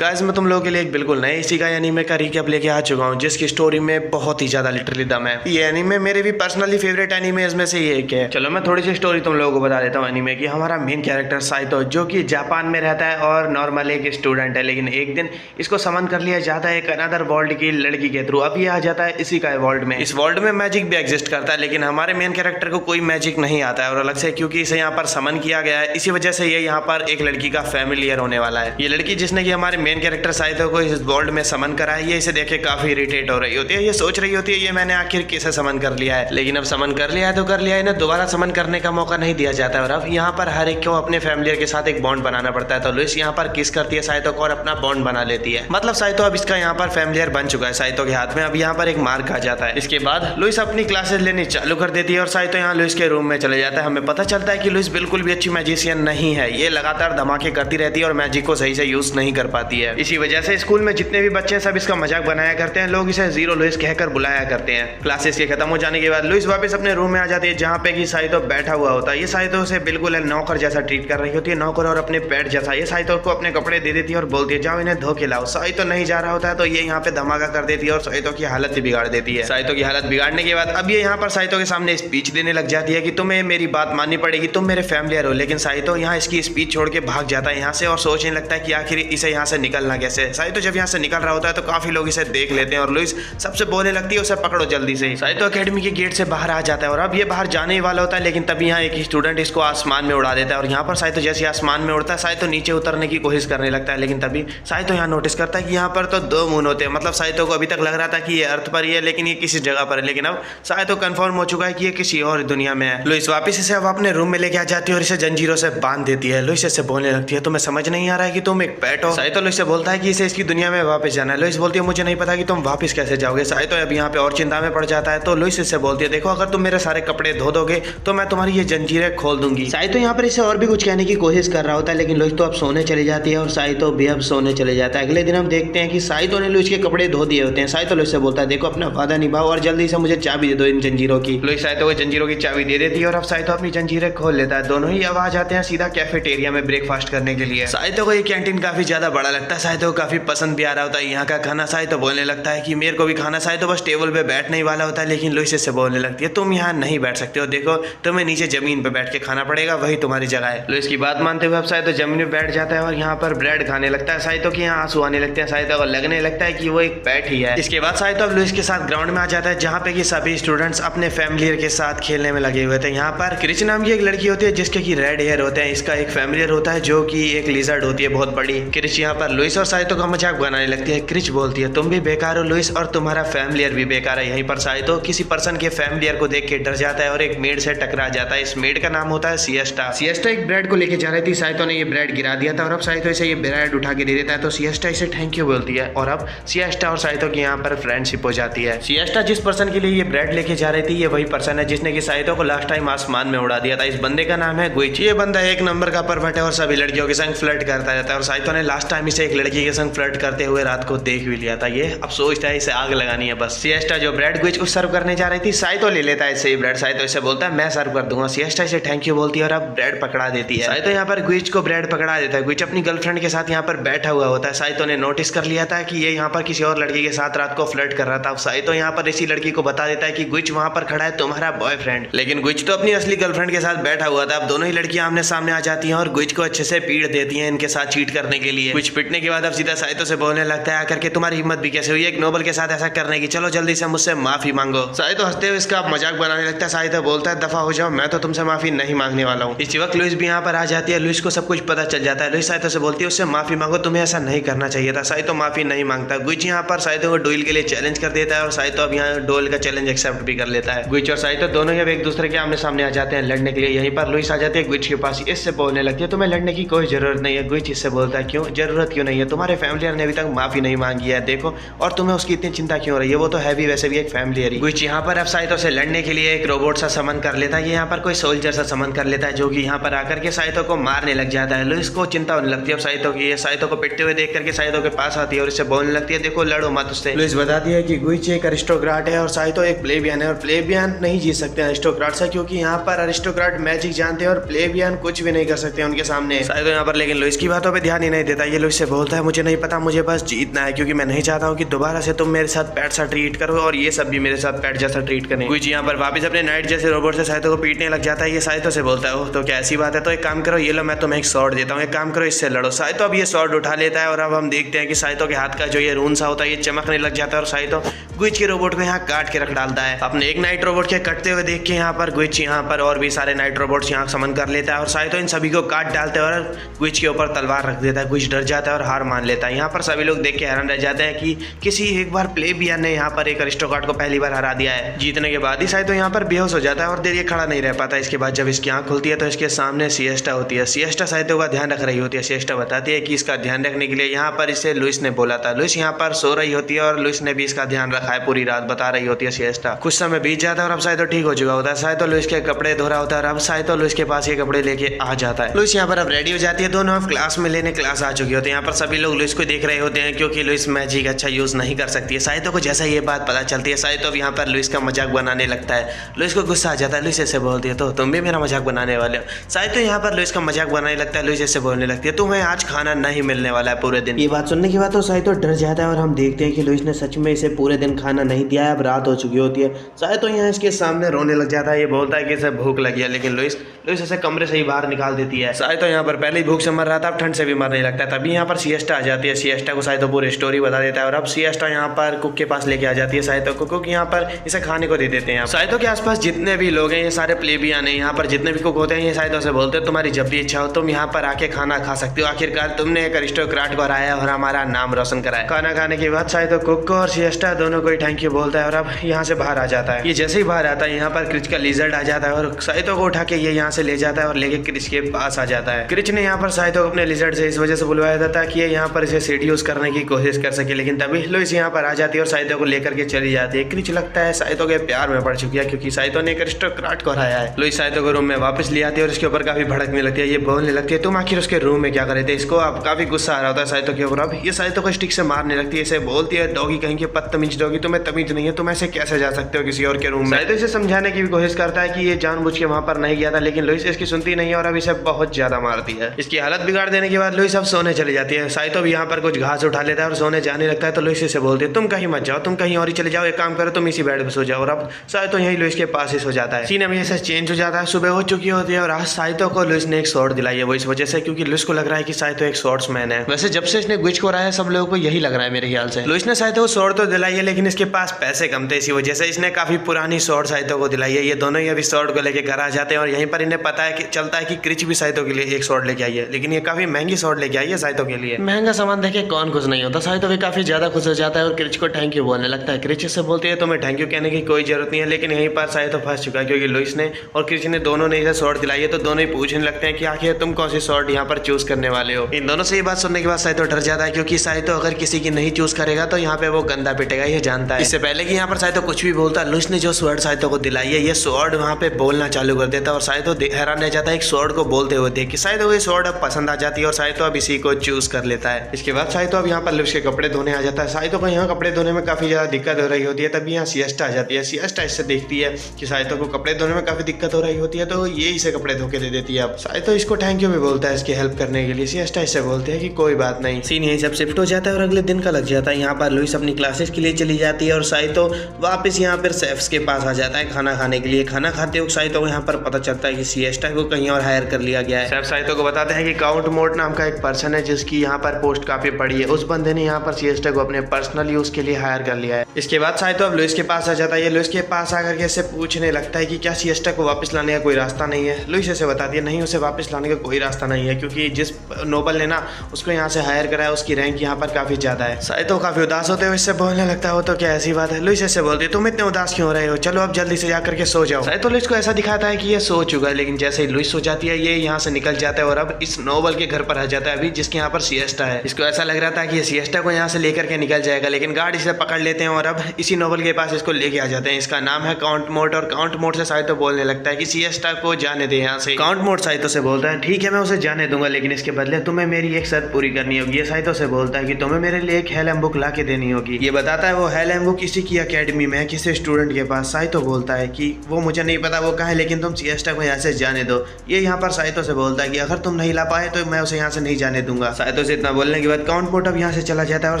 Guys मैं तुम लोगों के लिए एक बिल्कुल नए इसी का एनीमे का रिकैप लेके आ चुका हूँ जिसकी स्टोरी में बहुत ही ज्यादा लिटरली दम है। ये एनीमे मेरे भी पर्सनली फेवरेट एनीमेज में से ही एक है। चलो मैं थोड़ी सी स्टोरी तुम लोगों को बता देता हूँ एनीमे की। हमारा मेन कैरेक्टर साइतो जो कि जापान में रहता है और नॉर्मल एक स्टूडेंट है, लेकिन एक दिन इसको समन कर लिया जाता है एक अनदर वर्ल्ड की लड़की के थ्रू। अब ये आ जाता है इसी का वर्ल्ड में। इस वर्ल्ड में मैजिक भी एग्जिस्ट करता है, लेकिन हमारे मेन कैरेक्टर को कोई मैजिक नहीं आता है और अलग से क्योंकि इसे यहाँ पर समन किया गया है, इसी वजह से ये यहाँ पर एक लड़की का फैमिलियर होने वाला है। ये लड़की जिसने की हमारे मेन कैरेक्टर साइतो को इस वर्ल्ड में समन करा है, ये इसे देख के काफी इरिटेट हो रही होती है। ये सोच रही होती है ये मैंने आखिर किसे समन कर लिया है, लेकिन अब समन कर लिया है तो कर लिया है, इन्हें दोबारा समन करने का मौका नहीं दिया जाता है। और अब यहाँ पर हर एक को अपने फैमिलियर के साथ एक बॉन्ड बनाना पड़ता है। तो लुइस यहाँ पर किस करती है साइतो को और अपना बॉन्ड बना लेती है। मतलब साइतो अब इसका यहाँ पर फैमिलियर बन चुका है साइतो के हाथ में। अब यहाँ पर एक मार्क आ जाता है। इसके बाद लुइस अपनी क्लासेस लेनी चालू कर देती है और साइतो यहाँ लुइस के रूम में चले जाता है। हमें पता चलता है कि लुइस बिल्कुल भी अच्छी मैजिशियन नहीं है। ये लगातार धमाके करती रहती है और मैजिक को सही से यूज नहीं कर पाती है। इसी वजह से स्कूल में जितने भी बच्चे सब इसका मजाक बनाया करते हैं, लोग इसे जीरो लुइस कहकर बुलाया करते हैं। क्लासेस के खत्म हो जाने के बाद लुइस वापस अपने रूम में आ जाती है जहाँ पे कि साइतो बैठा हुआ होता है। ये साइतो से बिल्कुल नौकर जैसा ट्रीट कर रही होती है, नौकर और अपने पेट जैसा। ये साइतो को अपने कपड़े दे देती है और बोलती है जाओ इन्हें धो के लाओ। साइतो नहीं जा रहा होता है तो ये यहाँ पे धमाका कर देती है और साइतो की हालत ही बिगाड़ देती है। साइतो की हालत बिगाड़ने के बाद अब ये यहाँ पर साइतो के सामने स्पीच देने लग जाती है कि तुम्हें मेरी बात माननी पड़ेगी, तुम मेरे फैमिलियर हो। लेकिन साइतो यहाँ इसकी स्पीच छोड़ के भाग जाता है यहाँ से और सोचने लगता है कि आखिर इसे यहाँ से निकलना कैसे। साइतो जब यहाँ से निकल रहा होता है तो काफी लोग इसे देख लेते हैं और लुइस सबसे बोलने लगती है उसे पकड़ो जल्दी से। साइतो एकेडमी के गेट से बाहर आ जाता है और अब ये बाहर जाने ही वाला होता है, लेकिन तभी यहाँ एक स्टूडेंट इसको आसमान में उड़ा देता है। और यहाँ पर साइतो जैसे आसमान में उड़ता है साइतो नीचे उतरने की कोशिश करने लगता है, लेकिन तभी साइतो यहाँ नोटिस करता है कि यहाँ पर तो दो मून होते हैं। मतलब साइतो को अभी तक लग रहा था कि ये अर्थ पर ही है, लेकिन ये किसी जगह पर है। लेकिन अब साइतो कंफर्म हो चुका है कि ये किसी और दुनिया में है। लुइस वापस इसे अब अपने रूम में लेके आ जाती है और इसे जंजीरों से बांध देती है। लुइस इससे बोलने लगती है तुम्हें समझ नहीं आ रहा है कि तुम एक पेट हो। साइतो लुइस से बोलता है कि इसे इसकी दुनिया में वापस जाना है। लुइस बोलती है मुझे नहीं पता कि तुम वापस कैसे जाओगे। साइतो अब यहाँ पे और चिंता में पड़ जाता है। तो लुइस इससे बोलती है देखो अगर तुम मेरे सारे कपड़े धो दोगे तो मैं तुम्हारी ये जंजीरें खोल दूंगी। साइतो यहाँ पर इसे और भी कुछ कहने की कोशिश कर रहा होता है, लेकिन लुइस तो अब सोने चली जाती है और साइतो भी अब सोने चले जाता है। अगले दिन हम देखते हैं कि साइतो ने लुइस के कपड़े धो दिए होते हैं। साइतो लुइस से बोलता है देखो अपना वादा निभाओ और जल्दी से मुझे चाबी दे दो इन जंजीरों की। लुइस साइतो को जंजीरों की चाबी दे देती है और अब साइतो अपनी जंजीरें खोल लेता है। दोनों ही अब आ जाते हैं सीधा कैफेटेरिया में ब्रेकफास्ट करने के लिए। साइतो को ये कैंटीन काफी ज्यादा बड़ा लगता है। साइतो को काफी पसंद भी आ रहा होता है यहाँ का खाना। साइतो बोलने लगता है कि मेरे को भी खाना। साइतो बस टेबल पे बैठने ही वाला होता है, लेकिन लुइस इससे बोलने लगती है तुम यहाँ नहीं बैठ सकते हो, देखो तुम्हें नीचे जमीन पे बैठ के खाना पड़ेगा, वही तुम्हारी जगह है। लुइस की बात मानते हुए अब साइतो जमीन पे बैठ जाता है और यहाँ पर ब्रेड खाने लगता है। साइतो के यहाँ आंसू आने लगते हैं। साइतो को लगने लगता है कि वो एक पेट ही है। इसके बाद साइतो अब लुइस के साथ ग्राउंड में आ जाता है जहाँ पे कि सभी स्टूडेंट्स अपने फैमिलियर के साथ खेलने में लगे हुए थे। यहाँ पर क्रिच नाम की एक लड़की होती है जिसके की रेड हेयर होते हैं। इसका एक फैमिलियर होता है जो कि एक लिजर्ड होती है बहुत बड़ी। क्रिच यहाँ पर लुइस और साइतो का मजाक बनाने लगती है। क्रिच बोलती है तुम भी बेकार हो लुइस और तुम्हारा फैमिलियर भी बेकार है। यहीं पर साइतो किसी पर्सन के फैमिलियर को देख के डर जाता है और एक मेड से टकरा जाता है। इस मेड का नाम होता है सिएस्टा। सिएस्टा एक ब्रेड को लेके जा रही थी, साइतो ने ये ब्रेड गिरा दिया था और अब साइतो इसे ये ब्रेड उठा के दे देता है। तो सिएस्टा इसे थैंक यू बोलती है और अब सिएस्टा और साइतो की यहाँ पर फ्रेंडशिप हो जाती है। सिएस्टा जिस पर्सन के लिए ये ब्रेड लेके जा रही थी ये वही पर्सन है जिसने कि साइतो को लास्ट टाइम आसमान में उड़ा दिया था। इस बंदे का नाम है गुइच। ये बंदा एक नंबर का परवर्ट है और सभी लड़कियों के संग फ्लर्ट करता रहता है और साइतो ने लास्ट टाइम इसे एक लड़की के संग फ्लर्ट करते हुए रात को देख भी लिया था। ये अब सोचता है इसे आग लगानी है बस। सिएस्टा जो ब्रेड गुइच को सर्व करने जा रही थी साइतो ले लेता है इससे ब्रेड। साइतो इसे बोलता है मैं सर्व कर दूंगा। सिएस्टा इसे थैंक यू बोलती है और अब ब्रेड पकड़ा देती है। साइतो यहाँ पर गुइच को ब्रेड पकड़ा देता है। गुइच अपनी गर्लफ्रेंड के साथ यहाँ पर बैठा हुआ होता है। साइतो ने नोटिस कर लिया था कि ये यहाँ पर किसी और लड़की के साथ रात को फ्लर्ट कर रहा था। साइतो यहाँ पर इसी लड़की को बता देता है कि गुइच वहां पर खड़ा है तुम्हारा बॉयफ्रेंड। लेकिन गुइच तो अपनी असली गर्लफ्रेंड के साथ बैठा हुआ था। अब दोनों ही लड़कियां आमने सामने आ जाती हैं और गुइच को अच्छे से पीट देती हैं इनके साथ चीट करने के लिए। गुइच पिटने के बाद अब सीधा साइतो से बोलने लगता है आकर के तुम्हारी हिम्मत भी कैसे हुई एक नोबल के साथ ऐसा करने की, चलो जल्दी से मुझसे माफी मांगो। साइतो हंसते हुए इसका मजाक बनाने लगता है। साइतो बोलता है दफा हो जाओ, मैं तो तुमसे माफी नहीं मांगने वाला हूँ। इसी वक्त लुइस भी यहाँ पर आ जाती है। लुइस को सब कुछ पता चल जाता है। लुइस साइतो से बोलती है उससे माफी मांगो, तुम्हें ऐसा नहीं करना चाहिए था। साइतो माफी नहीं मांगता। गुइच यहाँ पर साइतो को डुएल के लिए चैलेंज कर देता है और साइतो अब यहाँ डुएल का चैलेंज एक्सेप्ट भी कर लेता है। गुइच और साइतो दोनों ही अब एक दूसरे के आमने सामने आ जाते हैं लड़ने के लिए। यहीं पर लुइस आ जाती है गुइच के पास। इससे बोलने लगती है तुम्हें लड़ने की कोई जरूरत नहीं है। गुइच इससे बोलता है क्यों जरूरत क्यों नहीं है, तुम्हारे फैमिलियर ने अभी तक माफी नहीं मांगी है देखो, और तुम्हें उसकी इतनी चिंता क्यों हो रही है, वो तो है भी वैसे भी एक फैमिलियर ही। गुइच यहाँ पर अब साइतो से लड़ने के लिए एक रोबोट सा समन कर लेता है। ये यहाँ पर कोई सोल्जर सा समन कर लेता है जो कि यहाँ पर आकर के साइतो को मारने लग जाता है। लुइस को चिंता होने लगती है अब साइतो की। साइतो को पिटते हुए देख करके साइतो के पास आती है और इससे बोलने लगती है देखो लड़ो मत उससे। लुइस बताती है कि गुइच एक अरिस्टोक्रेट है और साइतो एक प्लेबियन है और प्लेबियन नहीं जीत सकते अरिस्टोक्रेट से, क्योंकि यहाँ पर अरिस्टोक्रेट मैजिक जानते हैं और प्लेबियन कुछ भी नहीं कर सकते उनके सामने। साइतो यहाँ पर लेकिन लुइस की बातों पे ध्यान ही नहीं देता। ये लुइस से बोलता है मुझे नहीं पता, मुझे बस जीतना है क्योंकि मैं नहीं चाहता हूँ कि दोबारा से तुम मेरे साथ पेट सा ट्रीट करो और ये सब भी मेरे साथ पेट जैसा ट्रीट करें। गुइची यहाँ पर वापस अपने नाइट जैसे रोबोट से साइतो को पीटने लग जाता है। ये साइतो से बोलता है ओह तो क्या ऐसी बात है, तो एक काम करो ये लो मैं तुम्हें एक शॉट देता हूँ, एक काम करो इससे लड़ो। साइतो अब ये शॉट उठा लेता है और अब हम देखते हैं कि साइतो के हाथ का जो ये रून सा होता है ये चमकने लग जाता है और साइतो गुइची के रोबोट को यहाँ काट के रख डालता है। अपने एक नाइट रोबोट के कटते हुए देख के यहाँ पर गुइची यहाँ पर और भी सारे नाइट रोबोट्स यहाँ समन कर लेता है और साइतो इन सभी को काट डालते हैं और गुइची के ऊपर तलवार रख देता है। गुइची डर जाता है और हार मान लेता है। यहाँ पर सभी लोग देख के हैरान रह जाते हैं कि किसी एक बार प्लेबियन ने यहाँ पर एक अरिस्टोक्रेट को पहली बार हरा दिया है। जीतने के बाद ही साइतो यहाँ पर बेहोश हो जाता है और देर ये खड़ा नहीं रह पाता। इसके बाद जब इसकी आंख खुलती है तो इसके सामने सिएस्टा होती है। सिएस्टा साइतो का ध्यान रख रही होती है। सिएस्टा बताती है कि इसका ध्यान रखने के लिए यहाँ पर इसे लुइस ने बोला था। लुइस यहाँ पर सो रही होती है और लुइस ने भी इसका ध्यान रखा है पूरी रात, बता रही होती है सिएस्टा। कुछ समय बीत जाता है और अब साइतो ठीक हो चुका होता है। साइतो लुइस के कपड़े धो रहा होता है और अब साइतो लुइस के पास ये कपड़े लेके आ जाता है। लुइस यहाँ पर अब रेडी हो जाती है। दोनों अब क्लास में लेने क्लास आ चुकी होती है। यहाँ पर सभी लोग लुइस को देख रहे होते हैं क्योंकि लुइस मैजिक अच्छा यूज नहीं कर सकती है। साइतो को जैसा ये बात पता चलती है साइतो अब यहाँ पर लुइस का मजाक बनाने लगता है। लुइस को गुस्सा आ जाता है। लुइस ऐसे बोलती है तो तुम भी मेरा मजाक बनाने वाले हो। साइतो यहाँ पर लुइस का मजाक बनाने लगता है। लुइस ऐसे बोलने लगती है तुम्हें आज खाना नहीं मिलने वाला है पूरे दिन। ये बात सुनने के बाद तो साइतो डर जाता है और हम देखते हैं कि लुइस ने सच में इसे पूरे दिन खाना नहीं दिया है। अब रात हो चुकी होती है। साइतो यहाँ इसके सामने रोने लग जाता है। ये बोलता है कि इसे भूख लगी है लेकिन लुइस इसे कमरे से ही बाहर निकाल देती है। साइतो यहाँ पर पहले ही भूख से मर रहा था, अब ठंड से भी मरने लगता है। तभी यहाँ पर सिएस्टा आ जाती है। सिएस्टा को साइतो पूरी स्टोरी बता देता है और अब सिएस्टा यहाँ पर कुक के पास लेके आ जाती है साइतो को। कुक यहाँ पर इसे खाने को दे देते हैं। साइतो के आसपास जितने भी लोग हैं ये सारे प्लेबियन हैं। यहाँ पर जितने भी कुक होते हैं ये साइतो से बोलते हैं तुम्हारी जब भी इच्छा हो तुम यहाँ पर आके खाना खा सकते हो। आखिरकार तुमने एक अरिस्टोक्रेट को हराया और हमारा नाम रोशन कराया। खाना खाने के बाद साइतो कुक को और सिएस्टा दोनों को थैंक यू बोलता है और अब यहाँ से बाहर आ जाता है। ये जैसे ही बाहर आता है यहाँ पर क्रिच का लिजर्ड आ जाता है और साइतो को उठा के ये यहाँ से ले जाता है और लेके क्रिच के पास आ जाता है। क्रिच ने यहाँ पर साइतो को अपने लिजर्ड से इस वजह से बुलवाया था ताकि ये यहाँ पर इसे सेड्यूस करने की कोशिश कर सके, लेकिन तभी लुइस यहाँ पर आ जाती है और साइतो को लेकर के चली जाती है। क्रिच लगता है साइतो के प्यार में पड़ चुकी है क्योंकि साइतो ने एक अरिस्टोक्रेट को हराया है। लुइस साइतो को रूम में वापस ले आती है और इसके ऊपर काफी भड़कने लगती है। ये बोलने लगती है तुम आखिर उसके रूम में क्या कर रहे थे। इसको अब काफी गुस्सा आ रहा होता है साइतो के ऊपर। अब ये साइतो को स्टिक से मारने लगती है। इसे बोलती है डॉगी कहीं के बदतमीज डॉगी, तुम्हें तमीज नहीं है, तुम ऐसे कैसे जा सकते हो किसी और के रूम में। साइतो इसे समझाने की भी कोशिश करता है कि ये जानबूझ के वहां पर नहीं गया था लेकिन लुइस इसकी सुनती नहीं है और अब इसे बहुत ज्यादा मारती है। इसकी हालत बिगाड़ देने के बाद लुइस अब सोने चली जाती है। साइतो भी यहाँ पर कुछ घास उठा लेता है और सोने जाने लगता है तो लुइस इसे बोलती है तुम कहीं मत जाओ, तुम कहीं और ही चले जाओ, एक काम करो तुम इसी बेड पे सो जाओ। और अब साइतो यही लुइस के पास ही सो जाता है। सीन हमेशा चेंज हो जाता है। सुबह हो चुकी होती है और आज साइतो को लुइस ने एक शॉट दिलाई है। वो इस वजह से क्योंकि लुइस को लग रहा है कि साइतो एक शॉट्समैन है। वैसे जब से इसने गुइच को हराया सब लोगों को यही लग रहा है मेरे ख्याल से। लुइस ने साइतो को शॉट तो दिलाई है लेकिन इसके पास पैसे कम थे, इसी वजह से इसने काफी पुरानी शॉट साइतो को दिलाई है। ये दोनों ही अभी शॉट को लेके घर आ जाते हैं और यहीं पर इन्हें पता है कि चलता है कि क्रिच भी साइतो के लिए एक शॉट लेके आई है, लेकिन ये काफी महंगी शॉट लेके आई है साइतो के लिए। महंगा सामान देखे कौन खुश नहीं होता। साइतो भी काफी ज्यादा खुश हो जाता है और क्रिच को थैंक यू बोलने लगता है। क्रिच से बोलती है तुम्हें थैंक यू कहने की कोई जरूरत नहीं है, लेकिन यहीं पर साइतो फंस चुका है क्योंकि लुइस ने और क्रिच ने दोनों ने इसे शॉट दिलाई है तो दोनों ही पूछने लगते हैं कि आखिर तुम कौन सी शॉट यहाँ पर चूज करने वाले हो। इन दोनों से ये बात सुनने के बाद साइतो डर जाता है क्योंकि साइतो अगर किसी की नहीं चूज करेगा तो यहाँ पे वो गंदा पिटेगा, ये जानता है। इससे पहले कि यहाँ पर साइतो कुछ भी बोलता लुइस ने जो स्वॉर्ड साइतो को दिलाई है ये स्वॉर्ड वहाँ पे बोलना चालू कर देता है और साइतो हैरान रह जाता है एक स्वॉर्ड को बोलते हुए देख के। साइतो को ये स्वॉर्ड अब पसंद आ जाती है और साइतो अब इसी को चूज कर लेता है। इसके बाद साइतो अब यहाँ पर लुइस के कपड़े धोने आ जाता है। साइतो को यहाँ कपड़े धोने में काफी ज्यादा दिक्कत हो रही होती है। तभी यहाँ सिएस्टा आ जाती है। सिएस्टा इससे देखती है कि साइतो को कपड़े धोने में काफी दिक्कत हो रही होती है तो ये इसे कपड़े धो के दे देती है। अब साइतो इसको थैंक यू भी बोलता है इसकी हेल्प करने के लिए। सिएस्टा इससे बोलते हैं कि कोई बात नहीं। सीन यही सब शिफ्ट हो जाता है और अगले दिन का लग जाता है। यहाँ पर लुइस अपनी क्लासेस के लिए चली जाती है और साइतो वापस यहाँ पर शेफ्स के पास आ जाता है खाना खाने के लिए। खाना खाते वक्त साइतो को यहाँ पर पता चलता है कि सिएस्टा को कहीं और हायर कर लिया गया है। शेफ साइतो को बताते हैं कि काउंट मोट नाम का एक पर्सन है जिसकी यहाँ पर पोस्ट काफी बड़ी है। उस बंदे ने यहाँ पर सिएस्टा को अपने पर्सनल यूज के लिए हायर कर लिया है। इसके बाद साइतो अब लुइस के पास आ जाता है। ये लुइस के पास आकर के इससे पूछने लगता है कि क्या सिएस्टा को वापस लाने का कोई रास्ता नहीं है। लुइस इसे बताती है नहीं, उसे वापस लाने का कोई रास्ता नहीं है क्योंकि जिस नोबल ने ना उसको यहाँ से हायर करा है उसकी रैंक यहाँ पर काफी ज्यादा है। साइतो काफी उदास होते हुए इससे बोलने लगता है वो तो क्या ऐसी बात है। लुइस इससे बोलती है तुम इतने उदास क्यों हो रहे हो, चलो अब जल्दी से जाकर के सो जाओ। साइतो लुइस को ऐसा दिखाता है कि ये सो चुका है, लेकिन जैसे ही लुइस सो जाती है ये यहाँ से निकल जाता है और अब इस नोबल के घर पर आ जाता है अभी जिसके यहाँ पर सिएस्टा है। इसको ऐसा लग रहा था कि ये सिएस्टा को यहाँ से लेकर के निकल जाएगा, लेकिन गार्ड इसे पकड़ लेते हैं और अब इसी नोबल के पास इसको लेके आ जाते हैं। इसका नाम है काउंट मोट और काउंट मोट से साइतो बोलने लगता है कि सिएस्टा को जाने दे यहाँ से। काउंट मोट साइतो से बोलता है ठीक है मैं उसे जाने दूंगा, लेकिन इसके बदले तुम्हें मेरी एक शर्त पूरी करनी होगी। ये साइतो से बोलता है कि तुम्हें मेरे लिए एक हेलेम बुक ला के देनी होगी। ये बताता है वो हेलेम बुक किसी की अकेडमी में है, किसी स्टूडेंट के पास। साइतो बोलता है कि वो मुझे नहीं पता वो कहाँ है, लेकिन तुम सिएस्टा को यहाँ से जाने दो। ये यहाँ पर साइतो से बोलता है कि अगर तुम नहीं ला पाए तो मैं उसे यहाँ से नहीं जाने दूंगा। साइतो से इतना बोलने के बाद काउंट मोट अब यहाँ से चला जाता है और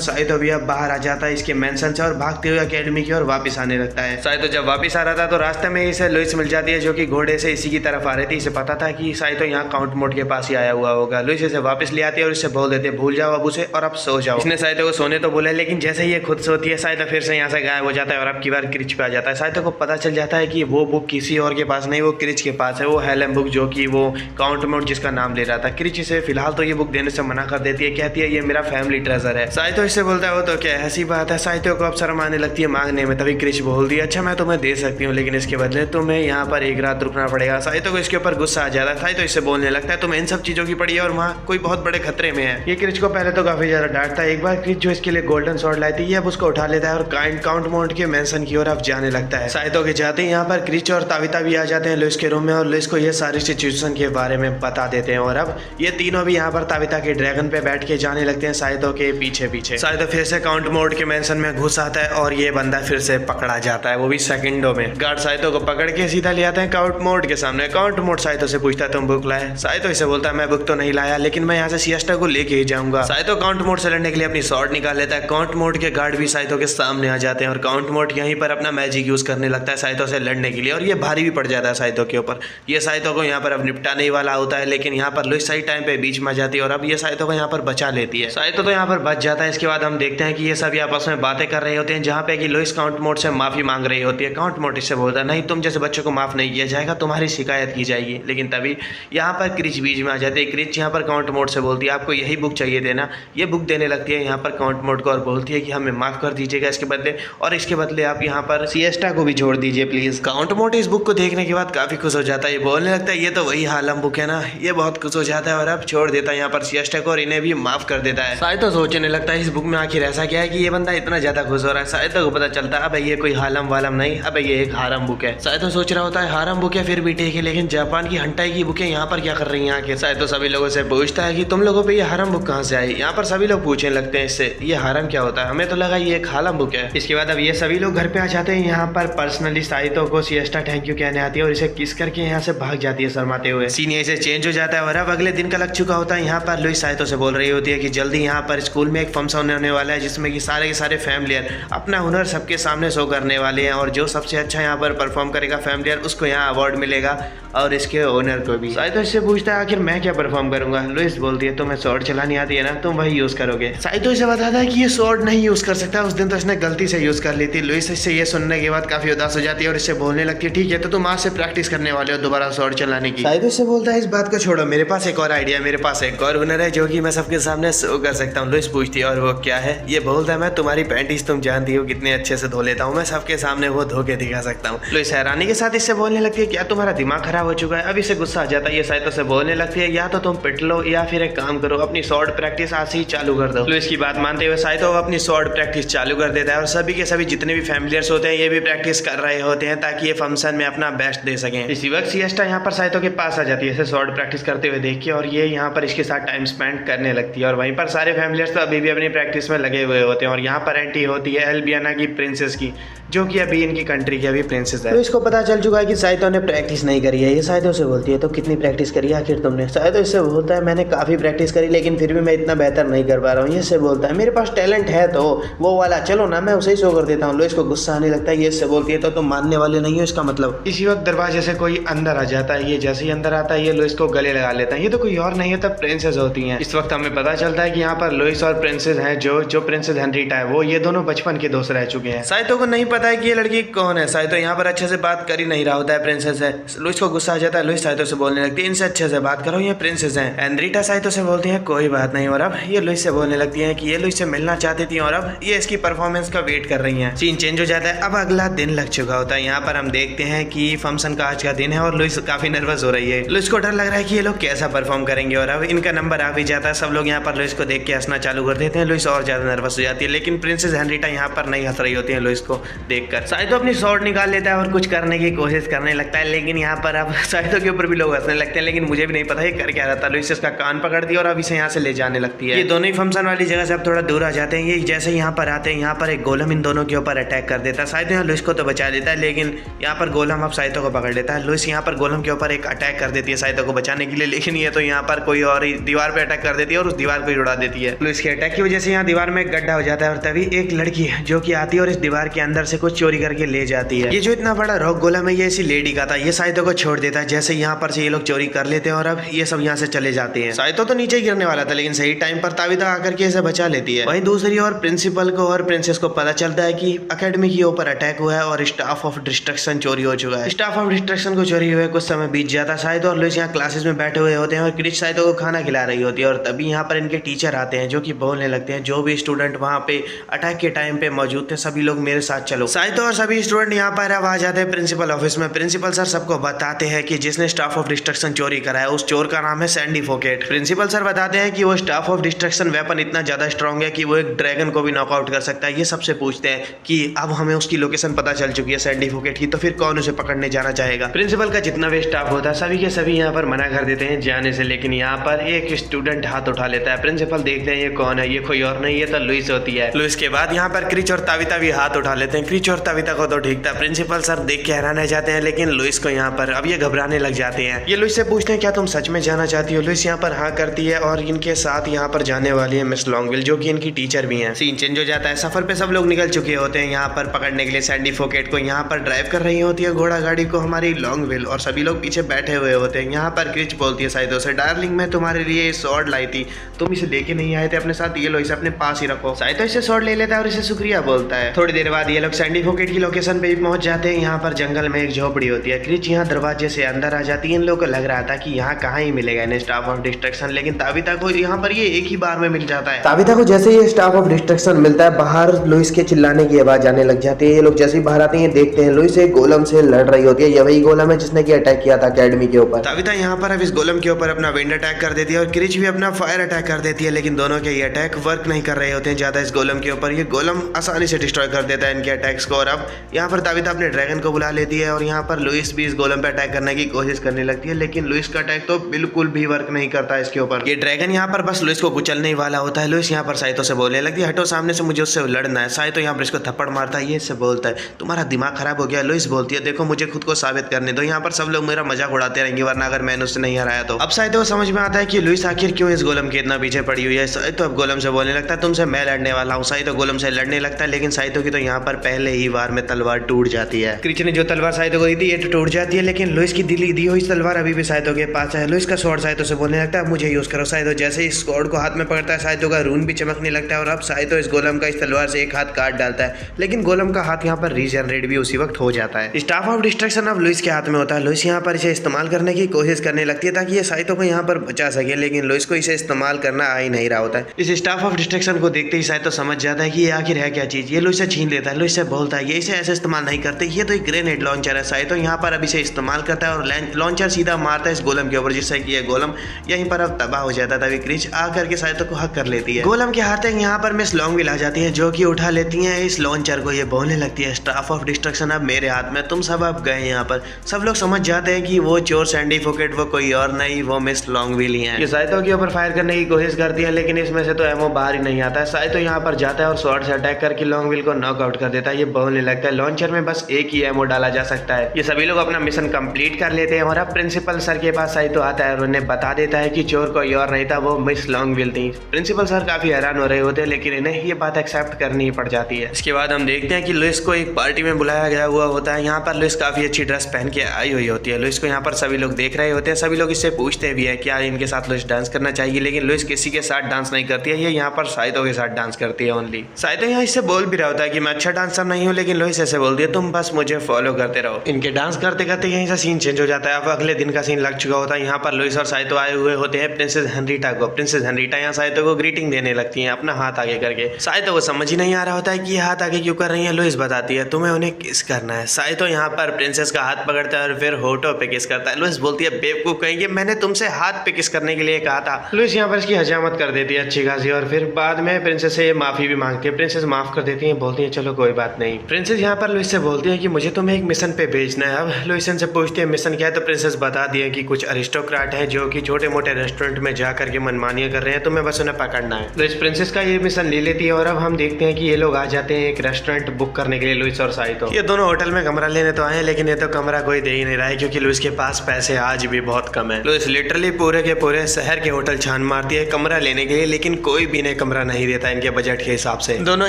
साइतो भी अब बाहर आ जाता है इसके मेंशन से और भागते हुए एकेडमी की ओर वापस आने लगता है। साइतो जब वापस आ रहा था तो रास्ते में इसे लुइस मिल जाती है जो कि घोड़े से इसी की तरफ आ रही थी। इसे पता था कि साइतो यहाँ काउंट मोट के पास ही आया हुआ होगा। लुइस इसे वापस ले आती है और इससे बोल देते भूल जाओ अब उसे और अब सो जाओ। इसने साइतो को सोने तो बोला लेकिन जैसे ही ये खुद सोती है साइतो फिर से यहाँ से गायब हो जाता है और अब की बार क्रिच पे आ जाता है। साइतो को पता चल जाता है कि वो बुक किसी और के पास नहीं, वो क्रिच के पास है, वो हेलेम बुक जो कि वो काउंट मोट जिसका नाम ले रहा था। क्रिच इसे फिलहाल तो ये बुक देने से मना कर देती है, कहती है ये मेरा फैमिली ट्रेजर है। साइतो इससे बोलता है वो तो क्या ऐसी बात है। साइतो को अब शर्म आने लगती है मांगने में, तभी क्रिच बोल दी अच्छा मैं तुम्हें दे सकती हूँ लेकिन इसके बदले तुम्हें यहाँ पर एक रात रुकना पड़ेगा। साइतो को इसके ऊपर गुस्सा आ जाता है। साइतो इससे बोलने लगता है तुम्हें इन सब चीजों की पड़ी है और वहाँ कोई बहुत बड़े खतरे में है। ये क्रिच को पहले तो काफी ज्यादा डांटता है। एक बार क्रिच जो इसके लिए गोल्डन स्वॉर्ड लाई थी ये अब उसको उठा लेता है और काउंट मोट के मेंशन की ओर अब जाने लगता है। साइतो के जाते ही यहाँ पर क्रिच और ताविता भी आ जाते हैं लुइस के रूम में और लुइस को ये सारी सिचुएशन के बारे में बता देते हैं और अब ये तीनों भी यहाँ पर ताविता के ड्रैगन पे बैठ के जाने लगते हैं साइतो के पीछे पीछे। साइतो फिर से काउंट मोट के मेंशन में घुस आता है और ये बंदा फिर से पकड़ा जाता है, वो भी सेकंडों में। गार्ड साइतो को पकड़ के सीधा ले आते हैं काउंट मोट के सामने। काउंट मोट साइतो से पूछता है तुम बुक लाए? साइतो इसे बोलता है मैं बुक तो नहीं लाया लेकिन मैं यहाँ से सिएस्टा को लेके ही जाऊंगा। साइतो काउंट मोट से लड़ने के लिए अपनी स्वॉर्ड निकाल लेता है। काउंट मोट के गार्ड भी साइतो के सामने आ जाते हैं और काउंट मोट यहीं पर अपना मैजिक यूज करने लगता है साइतो से लड़ने के लिए और ये भारी भी पड़ जाता है साइतो के ऊपर। ये साइतो को यहाँ पर अब निपटाने ही वाला होता है लेकिन यहाँ पर लुइस सही टाइम पे बीच में आ जाती है और अब ये साइतो को यहाँ पर बचा लेती है। साइतो तो यहाँ पर बच जाता है। इसके बाद हम देखते हैं कि ये सभी आपस में बातें कर रहे होते हैं जहाँ पे कि लुइस काउंट मोट से माफी मांग रही होती है। काउंट मोट इससे बोलता है नहीं तुम जैसे बच्चों को माफ नहीं किया जाएगा, तुम्हारी शिकायत की जाएगी। लेकिन तभी यहाँ पर क्रिच बीच में आ जाती है। क्रिच यहाँ पर काउंट मोट से बोलती है आपको यही बुक चाहिए थे ना। ये बुक देने लगती है यहाँ पर काउंट मोट को और बोलती है कि हमें माफ कर दीजिएगा इसके बदले और इसके बदले आप यहाँ पर सिएस्टा को भी छोड़ दीजिए प्लीज। काउंट मोट इस बुक को देखने के बाद काफी खुश हो जाता है। ये बोलने लगता है ये तो वही हालम बुक है ना। ये बहुत खुश हो जाता है और अब छोड़ देता है यहाँ पर सिएस्टा को और इन्हें भी माफ कर देता है। साइतो सोचने लगता है इस बुक में आखिर ऐसा क्या है कि ये बंदा इतना ज्यादा खुश हो रहा है। साइतो को पता चलता है अब ये कोई हालम वालम नहीं, अब ये एक हारम बुक है। साइतो सोच रहा होता है हारम बुक है फिर भी ठीक है लेकिन जापान की हंटाई की बुकें यहाँ पर क्या कर रही हैं आके। साइतो सभी लोगों से पूछता है कि तुम लोगों पे ये हारम बुक कहाँ से आई। यहाँ पर सभी लोग पूछने लगते हैं इससे ये हारम क्या होता है, हमें तो लगा ये एक हालम बुक है। इसके बाद अब ये सभी लोग घर पे आ जाते हैं। यहाँ पर पर्सनली साइतो को सिएस्टा थैंक यू कहने आती है और इसे किस करके यहाँ से भाग जाती है शर्माते हुए। सीन यहीं से चेंज हो जाता है और अब अगले दिन का लग चुका होता है। यहाँ पर लुइस साइतो से बोल रही होती है कि जल्दी यहाँ पर स्कूल में एक फंक्शन होने वाला है जिसमें कि सारे के सारे फैमिलियर अपना हुनर सबके सामने शो करने वाले हैं और जो सबसे अच्छा यहाँ पर परफॉर्म करेगा फैमिलियर उसको यहाँ अवार्ड मिलेगा और इसके ओनर को भी। साइतो इससे पूछता है आखिर मैं क्या परफॉर्म करूंगा। लुइस बोलती है तुम्हें स्वॉर्ड चलानी आती है ना, तुम वही यूज करोगे। साइतो इसे बताता है कि ये स्वॉर्ड नहीं यूज कर सकता, उस दिन तो इसने गलती से यूज कर ली थी। लुइस इससे ये सुनने के बाद काफी उदास हो जाती है और इससे बोलने लगती है ठीक है तो तुम आज से प्रैक्टिस करने वाले हो दोबारा स्वॉर्ड चलाने की। साइतो इससे बोलता है इस बात को छोड़ो, मेरे पास एक और आइडिया, मेरे पास एक और हुनर है जो कि मैं सबके सामने शो कर सकता हूँ। लुइस पूछती है और वो क्या है। ये बोलता है मैं तुम्हारी पैंटीज तुम जानती हो कितने अच्छे से धो लेता हूँ, मैं सबके सामने वो धो के दिखा सकता हूँ। लुइस हैरानी के साथ इससे बोलने लगती है क्या तुम्हारा दिमाग खराब हो चुका है। अब इसे गुस्सा आ जाता है। ये साइतो से बोलने लगती है या तो तुम पिट लो या फिर एक काम करो अपनी स्वॉर्ड प्रैक्टिस आज से ही चालू कर दो। लुइस की बात मानते हुए साइतो अपनी स्वॉर्ड प्रैक्टिस चालू कर देता है और सभी के सभी जितने भी फैमिलियर्स होते हैं ये भी प्रैक्टिस कर रहे होते हैं ताकि ये फंक्शन में अपना बेस्ट दे सकें। इसी वक्त सिएस्टा यहाँ पर साइतो के पास आ जाती है इसे स्वॉर्ड प्रैक्टिस करते हुए देख के और ये यहाँ पर इसके साथ टाइम स्पेंड करने लगती है और वहीं पर सारे फैमिलियर्स तो अभी भी अपनी प्रैक्टिस में लगे हुए होते हैं और यहाँ पर एंट्री होती है एल्बियाना की प्रिंसेस की जो कि अभी इनकी कंट्री की अभी प्रिंसेस है। तो इसको पता चल चुका है कि साइतो ने प्रैक्टिस नहीं करी है। ये साइतो से बोलती है तो कितनी प्रैक्टिस करी आखिर तुमने। साइतो इससे बोलता है मैंने काफी प्रैक्टिस करी लेकिन फिर भी मैं इतना बेहतर नहीं कर पा रहा हूँ। ये इससे बोलता है मेरे पास टैलेंट है तो वो वाला चलो ना मैं उसे ही शो कर देता हूँ। लुइस को गुस्सा आने लगता है। ये इससे बोलती है तो तुम मानने वाले नहीं हो इसका मतलब। इसी वक्त दरवाजे से कोई अंदर आ जाता है। ये जैसे ही अंदर आता है ये लुइस को गले लगा लेता है। ये तो कोई और नहीं है तब प्रिंसेस होती है। इस वक्त हमें पता चलता है कि यहाँ पर लुइस और प्रिंसेस हैं जो प्रिंसेस हेनरीटा है वो ये दोनों बचपन के दोस्त रह चुके हैं। साइतो को नहीं पता है कि ये लड़की कौन है। साइतो यहाँ पर अच्छे से बात कर ही नहीं रहा होता है, प्रिंसेस है। लुइस को गुस्सा आ जाता है। लुइस साइतो से बोलने लगती है इनसे अच्छे से बात करो ये प्रिंसेस हैं। हेनरीटा साइतो से बोलती है कोई बात नहीं और अब ये लुइस से बोलने लगती है कि ये लुइस से मिलना चाहती थी और अब ये इसकी परफॉर्मेंस का वेट कर रही है। सीन चेंज हो जाता है। अब अगला दिन लग चुका होता है। यहाँ पर हम देखते हैं कि फंक्शन का आज का दिन है और लुइस काफी नर्वस हो रही है। लुइस को डर लग रहा है कि ये लोग कैसा परफॉर्म करेंगे और अब इनका नंबर आ भी जाता है। सब लोग यहाँ पर लुइस को देख के हंसना चालू कर देते हैं। लुइस और ज्यादा नर्वस हो जाती है लेकिन प्रिंसेस हेनरीटा यहाँ पर नहीं हंस रही होती है लुइस को देखकर। साइतो अपनी स्वॉर्ड निकाल लेता है और कुछ करने की कोशिश करने लगता है लेकिन यहाँ पर अब साइतो के ऊपर भी लोग हंसने लगते हैं लेकिन मुझे भी नहीं पता ये कर क्या रहा था। लुइस इसका कान पकड़ दिया और अब इसे यहाँ से ले जाने लगती है। ये दोनों ही फंक्शन वाली जगह से अब थोड़ा दूर आ जाते हैं। ये जैसे यहाँ पर आते हैं यहाँ पर एक गोलम इन दोनों के ऊपर अटैक कर देता है। साइतो यहाँ लुइस को तो बचा देता है लेकिन यहाँ पर गोलम अब साइतो को पकड़ लेता है। लुइस यहाँ पर गोलम के ऊपर एक अटैक कर देती है साइतो को बचाने के लिए लेकिन ये तो यहाँ पर कोई और ही दीवार पे अटैक कर देती है और उस दीवार को उड़ा देती है। लुइस के अटैक की वजह से यहाँ दीवार में एक गड्ढा हो जाता है और तभी एक लड़की है जो कि आती है और इस दीवार के अंदर से कुछ चोरी करके ले जाती है। ये जो इतना बड़ा रॉक गोलम है ये इसी लेडी का था। ये साइतो को छोड़ देता है जैसे यहाँ पर से ये लोग चोरी कर लेते हैं और अब ये सब यहाँ से चले जाते हैं। साइतो तो नीचे ही गिरने वाला था लेकिन सही टाइम पर ताबिता आकर के इसे बचा लेती है। वहीं दूसरी ओर प्रिंसिपल को और प्रिंसेस को पता चलता है कि एकेडमी के ऊपर अटैक हुआ है और स्टाफ ऑफ डिस्ट्रक्शन चोरी हो चुका है। स्टाफ ऑफ डिस्ट्रक्शन को चोरी हुए कुछ समय बीत जाता है। साइतो और लुइस यहाँ क्लासेस में बैठे हुए होते हैं और क्रिच साइतो को खाना खिला रही होती है और तभी यहाँ पर इनके टीचर आते हैं जो कि बोलने लगते हैं जो भी स्टूडेंट वहाँ पे अटैक के टाइम पे मौजूद थे सभी लोग मेरे साथ चलो। साइतो और सभी स्टूडेंट यहाँ पर अब आ जाते हैं प्रिंसिपल ऑफिस में। प्रिंसिपल सर सबको बताते हैं कि जिसने स्टाफ ऑफ डिस्ट्रक्शन चोरी करा है उस चोर का नाम है सैंडी फोकेट। प्रिंसिपल सर बताते हैं कि वो स्टाफ ऑफ डिस्ट्रक्शन वेपन इतना ज्यादा स्ट्रॉन्ग है कि वो एक ड्रैगन को भी नॉकआउट कर सकता है। ये सबसे पूछते हैं कि अब हमें उसकी लोकेशन पता चल चुकी है सैंडी फोकेट की, तो फिर कौन उसे पकड़ने जाना चाहेगा। प्रिंसिपल का जितना भी स्टाफ होता है सभी के सभी यहाँ पर मना कर देते हैं जाने से, लेकिन यहाँ पर एक स्टूडेंट हाथ उठा लेता है। प्रिंसिपल देखते हैं ये कौन है, ये कोई और नहीं, ये तो लुइस होती है। लुइस के बाद यहाँ पर क्रिच और ताबिता भी हाथ उठा लेते हैं। क्रिच और ताबिता को तो ठीक था, प्रिंसिपल सर देख के हैरान रह जाते हैं, लेकिन लुइस को यहाँ पर अब ये घबराने लग जाते हैं। ये लुइस से पूछते हैं क्या तुम सच में जाना चाहती हो। लुइस यहाँ पर हाँ करती है और इनके साथ यहाँ पर जाने वाली है मिस लॉन्गविल जो कि इनकी टीचर भी हैं। सीन चेंज हो जाता है। सफर पे सब लोग निकल चुके होते हैं यहाँ पर पकड़ने के लिए सैंडी फोकेट को। यहाँ पर ड्राइव कर रही होती है घोड़ा गाड़ी को हमारी लॉन्गविल और सभी लोग पीछे बैठे हुए होते हैं। यहाँ पर क्रिच बोलती है साइतो से डार्लिंग मैं तुम्हारे लिए स्वॉर्ड लाई थी, तुम इसे लेके नहीं आए थे अपने साथ, ये लो इसे अपने पास ही रखो। साइतो इसे स्वॉर्ड ले लेता है और इसे शुक्रिया बोलता है। थोड़ी देर बाद ये लोग सैंडी फोकेट की लोकेशन पे भी पहुंच जाते हैं। यहाँ पर जंगल में एक झोपड़ी होती है। क्रिच यहाँ दरवाजे से अंदर आ जाती है। इन लोगों को लग रहा था कि यहाँ कहाँ ही मिलेगा इन्हें स्टाफ ऑफ डिस्ट्रक्शन, लेकिन ताबिता को यहाँ पर ये एक ही बार में मिल जाता है। ताबिता को जैसे ये स्टाफ ऑफ डिस्ट्रक्शन मिलता है बाहर लुइस के चिल्लाने की आवाज आने लग जाती है। ये लोग जैसे ही बाहर आते हैं देखते हैं लुइस एक गोलम से लड़ रही होती है। ये वही गोलम है जिसने की अटैक किया था एकेडमी के ऊपर। ताबिता यहाँ पर अब इस गोलम के ऊपर अपना विंड अटैक कर देती है और क्रिच भी अपना फायर अटैक कर देती है, लेकिन दोनों के ये अटैक वर्क नहीं कर रहे होते हैं ज्यादा इस गोलम के ऊपर। ये गोलम आसानी से डिस्ट्रॉय कर देता है इनके अटैक्स को। और अब यहाँ पर ताबिता अपने ड्रैगन को बुला लेती है और यहाँ पर लुइस भी इस गोलम पे अटैक करने की कोशिश करने लगती है, लेकिन लुइस का अटैक तो बिल्कुल भी वर्क नहीं करता इसके ऊपर। ये ड्रैगन यहाँ पर बस लुइस को कुचलने वाला होता है। लुइस यहाँ पर साइतो से बोलने लगती है हटो सामने से, मुझे उससे लड़ना है। साइतो यहाँ पर इसको थप्पड़ मारता है। ये इससे बोलता है तुम्हारा दिमाग खराब हो गया। लुइस बोलती है देखो मुझे खुद को साबित करने दो, यहाँ पर सब लोग मेरा मजाक उड़ाते रहेंगे वरना अगर मैंने उससे नहीं हराया तो। अब साइतो को समझ में आता है कि लुइस आखिर क्यों इस गोलम के इतना पीछे पड़ी हुई है। साइतो अब गोलम से बोलने लगता है तुमसे मैं लड़ने वाला हूँ। साइतो गोलम से लड़ने लगता है, लेकिन साइतो की तो यहाँ पर पहले ही वार में तलवार टूट जाती है। क्रिच ने जो तलवार साइतो को दी थी ये तो टूट जाती है, लेकिन लुइस की दी हुई तलवार अभी भी साइतो के पास है। लुइस का स्वॉर्ड साइतो से बोलने लगता है मुझे यूज करो। साइतो जैसे ही स्वॉर्ड को हाथ में पकड़ता है साइतो का रून भी चमकने लगता है और अब साइतो इस गोलम का इस तलवार से एक हाथ काट डालता है, लेकिन गोलम का हाथ यहाँ पर रीजनरेट भी उसी वक्त हो जाता है। स्टाफ ऑफ डिस्ट्रक्शन अब लुइस के हाथ में होता है। लुइस यहाँ पर इसे इस्तेमाल करने की कोशिश करने लगती है ताकि ये साइतो को यहाँ पर बचा सके, लेकिन लुइस को इसे इस्तेमाल करना आ ही नहीं रहा होता है। इस स्टाफ ऑफ डिस्ट्रक्शन को देखते ही साइतो समझ जाता है कि ये आखिर है क्या चीज। ये लुइस से छीन लेता है। लुइस से बोलता है ये इसे ऐसे इस्तेमाल नहीं करते, ये तो एक ग्रेनेड लॉन्चर है। साइतो यहाँ पर अब इसे इस्तेमाल करता है और लॉन्चर सीधा मारता है इस गोलम के ऊपर, जिससे कि ये गोलम यहीं पर अब तबाह हो जाता है। तभी क्रिच आकर के साइतो को हक कर लेती है। गोलम के हाथ यहाँ पर मिस लॉन्गविल आ जाती है जो कि उठा लेती है इस लॉन्चर को। ये बोलने लगती है स्टाफ ऑफ डिस्ट्रक्शन अब मेरे हाथ में, तुम सब अब गए। यहाँ पर सब लोग समझ जाते हैं कि वो चोर सैंडी फोकेट वो कोई और नहीं, वो मिस लॉन्गविल ही है। ये साइतो के ऊपर फायर करने की कोशिश करती है, लेकिन इसमें से तो एमओ बाहर ही नहीं आता है। साइतो यहाँ पर जाता है और स्वॉर्ड से अटैक करके लॉन्गविल को नॉकआउट कर देता है। ये बोलने लगता है लॉन्चर में बस एक ही एमओ डाला जा सकता है। ये सभी लोग अपना मिशन कंप्लीट कर लेते हैं और अब प्रिंसिपल सर के पास साइतो आता है और उन्हें बता देता है कि चोर कोई और नहीं था, वो मिस लॉन्गविल थी। प्रिंसिपल सर काफी हैरान हो रहे होते हैं, लेकिन इन्हें ये बात एक्सेप्ट करनी ही पड़ जाती है। इसके बाद हम देखते हैं कि लुइस को एक पार्टी में बुलाया गया हुआ होता है। यहाँ पर लुइस काफी अच्छी ड्रेस पहन के आई हुई होती है। लुइस को यहाँ पर सभी लोग देख रहे होते हैं। सभी लोग इससे पूछते भी है क्या इनके साथ लुइस डांस करना चाहिए, लेकिन लुइस किसी के साथ डांस नहीं करती है। ये यहाँ पर साइतो के साथ डांस करती है ओनली। साइतो यहाँ इससे बोल भी रहा होता है कि मैं अच्छा डांसर नहीं हूँ, लेकिन लुइस ऐसे बोलती है तुम बस मुझे फॉलो करते रहो। इनके डांस करते करते यहीं से सीन चेंज हो जाता है। अब अगले दिन का सीन लग चुका होता है। यहाँ पर लुइस और साइतो आए हुए होते हैं प्रिंसेस हेनरीटा को। प्रिंसेस हेनरीटा यहाँ साइतो को ग्रीटिंग देने लगती है अपना हाथ आगे करके। साइतो को समझ ही नहीं आ रहा होता है कि ये हाथ आगे क्यों कर रही है। लुइस बताती है तुम्हें उन्हें किस करना है। साइतो यहाँ पर प्रिंसेस का हाथ पकड़ता है और फिर होठों पे किस करता है। लुइस बोलती है बेवकूफ कहेंगे, मैंने तुमसे हाथ पे किस करने के लिए कहा था। लुइस यहाँ पर इसकी हजामत कर देती है अच्छी खासी और फिर बाद में प्रिंसेस से माफी भी मांगती है। प्रिंसेस माफ कर देती है, बोलती है चलो कोई बात नहीं। प्रिंसेस यहाँ पर लुइस से बोलती है कि मुझे तुम्हें एक मिशन पे भेजना है। अब लुइस से पूछती है मिशन क्या है, तो प्रिंसेस बता दिए कि कुछ अरिस्टोक्रेट है जो कि छोटे मोटे रेस्टोरेंट में जा करके मनमानियां कर रहे हैं, तुम्हें बस उन्हें पकड़ना है। लुइस प्रिंसेस का ये मिशन ले लेती है और अब हम देखते हैं कि ये लोग आ जाते हैं एक रेस्टोरेंट बुक करने के लिए। लुइस और साइतो ये दोनों होटल में कमरा लेने तो आए, लेकिन ये तो कमरा कोई दे ही नहीं रहा है क्योंकि लुइस के पास पैसे आज भी बहुत कम है। लुइस लिटरली पूरे के पूरे शहर के होटल छान मारती है कमरा लेने के लिए, लेकिन कोई भी इन्हें कमरा नहीं देता इनके बजट के हिसाब से। दोनों